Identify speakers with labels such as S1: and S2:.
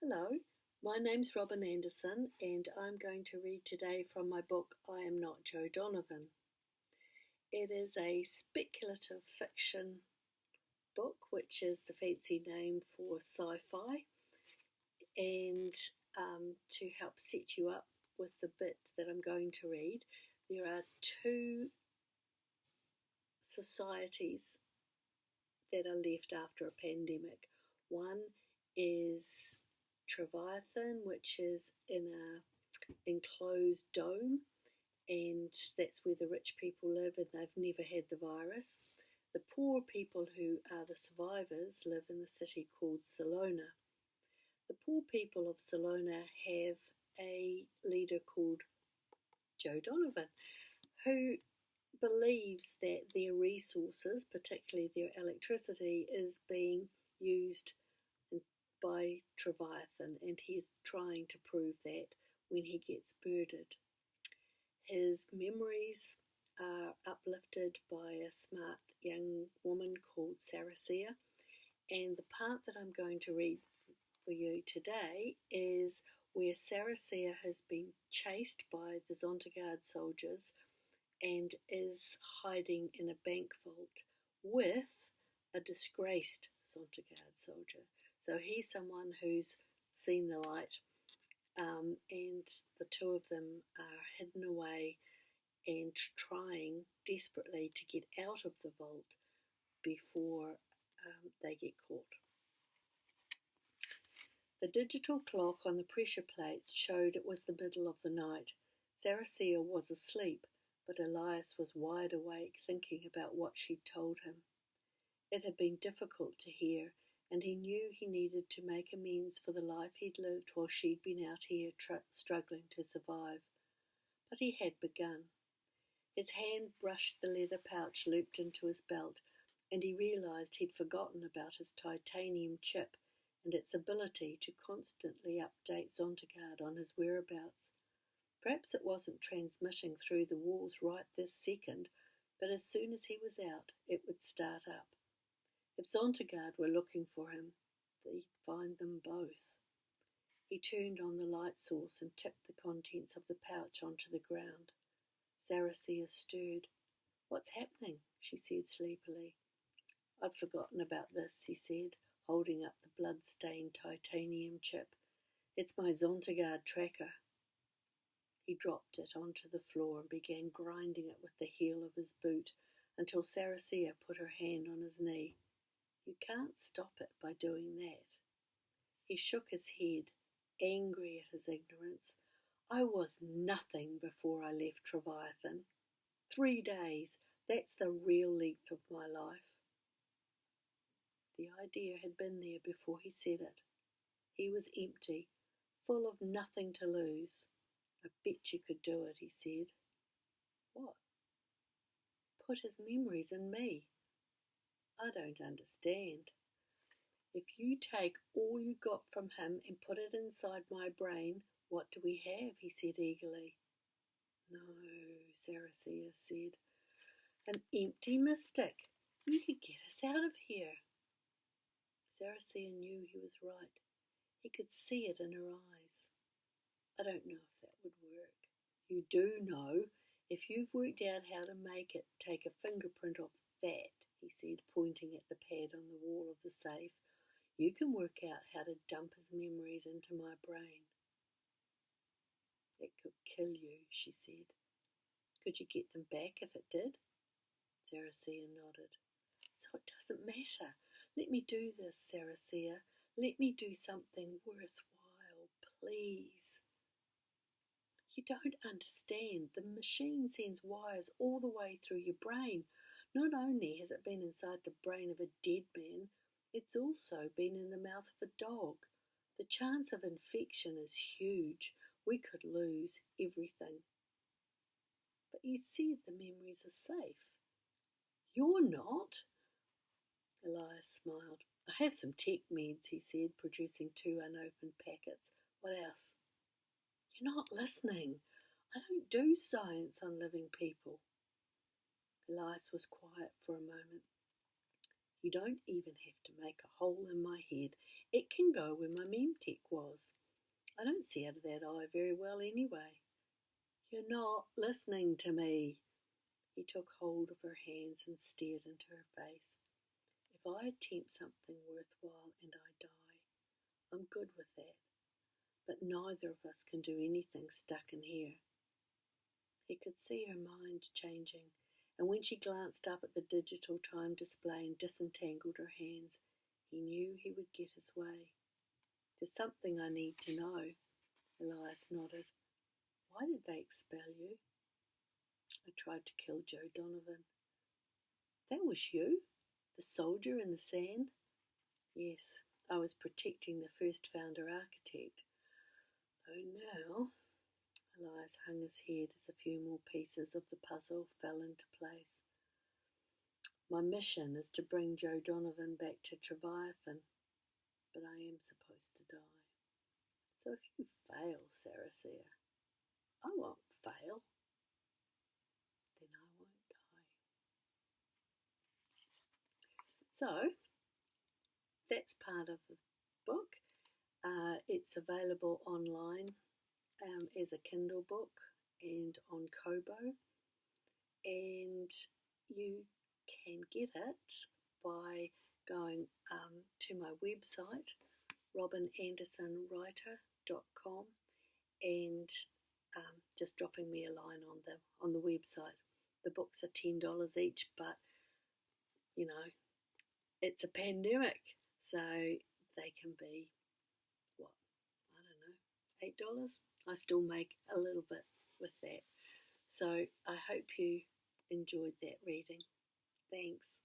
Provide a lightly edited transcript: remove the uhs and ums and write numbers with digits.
S1: Hello, my name's Robyn Anderson, and I'm going to read today from my book I Am Not Joe Donovan. It is a speculative fiction book, which is the fancy name for SciFi, and to help set you up with the bit that I'm going to read, there are two societies that are left after a pandemic. One is Treviathan, which is in a enclosed dome, and that's where the rich people live, and they've never had the virus. The poor people who are the survivors live in the city called Salona. The poor people of Salona have a leader called Joe Donovan, who believes that their resources, particularly their electricity, is being used by Treviathan, and he's trying to prove that when he gets murdered. His memories are uplifted by a smart young woman called Saracea, and the part that I'm going to read for you today is where Saracea has been chased by the Zondergaard soldiers and is hiding in a bank vault with a disgraced Zondergaard soldier. So he's someone who's seen the light, and the two of them are hidden away and trying desperately to get out of the vault before they get caught. The digital clock on the pressure plates showed it was the middle of the night. Saracea was asleep, but Elias was wide awake, thinking about what she'd told him. It had been difficult to hear, and he knew he needed to make amends for the life he'd lived while she'd been out here struggling to survive. But he had begun. His hand brushed the leather pouch looped into his belt, and he realized he'd forgotten about his titanium chip and its ability to constantly update Zondergaard on his whereabouts. Perhaps it wasn't transmitting through the walls right this second, but as soon as he was out, it would start up. If Zondergaard were looking for him, they'd find them both. He turned on the light source and tipped the contents of the pouch onto the ground. Saracea stirred. "What's happening?" she said sleepily. "I'd forgotten about this," he said, holding up the blood-stained titanium chip. "It's my Zondergaard tracker." He dropped it onto the floor and began grinding it with the heel of his boot until Saracea put her hand on his knee. "You can't stop it by doing that." He shook his head, angry at his ignorance. "I was nothing before I left Treviathan. 3 days, that's the real length of my life." The idea had been there before he said it. He was empty, full of nothing to lose. "I bet you could do it," he said. "What?" "Put his memories in me." "I don't understand." "If you take all you got from him and put it inside my brain, what do we have?" he said eagerly. "No," Saracea said. "An empty mystic. You could get us out of here." Saracea knew he was right. He could see it in her eyes. "I don't know if that would work." "You do know. If you've worked out how to make it take a fingerprint off that," he said, pointing at the pad on the wall of the safe, "you can work out how to dump his memories into my brain." "It could kill you," she said. "Could you get them back if it did?" Saracea nodded. "So it doesn't matter. Let me do this, Saracea. Let me do something worthwhile, please." "You don't understand. The machine sends wires all the way through your brain. Not only has it been inside the brain of a dead man, it's also been in the mouth of a dog. The chance of infection is huge. We could lose everything." "But you said the memories are safe." "You're not." Elias smiled. "I have some tech meds," he said, producing 2 unopened packets. "What else?" "You're not listening. I don't do science on living people." Elias was quiet for a moment. You don't even have to make a hole in my head. It can go where my mem tech was. I don't see out of that eye very well anyway. You're not listening to me. He took hold of her hands and stared into her face. If I attempt something worthwhile and I die, I'm good with that. But neither of us can do anything stuck in here. He could see her mind changing, and when she glanced up at the digital time display and disentangled her hands, he knew he would get his way. There's something I need to know, Elias nodded. Why did they expel you? I tried to kill Joe Donovan. That was you? The soldier in the sand? Yes, I was protecting the first founder architect. Though now, Elias hung his head as a few more pieces of the puzzle fell into place. My mission is to bring Joe Donovan back to Leviathan, but I am supposed to die. So if you fail, Saracea, I won't fail. Then I won't die. So, that's part of the book. It's available online as a Kindle book and on Kobo, and you can get it by going to my website, robynandersonwriter.com, and just dropping me a line on the website. The books are $10 each, but you know, it's a pandemic, so they can be $8. I still make a little bit with that. So I hope you enjoyed that reading. Thanks.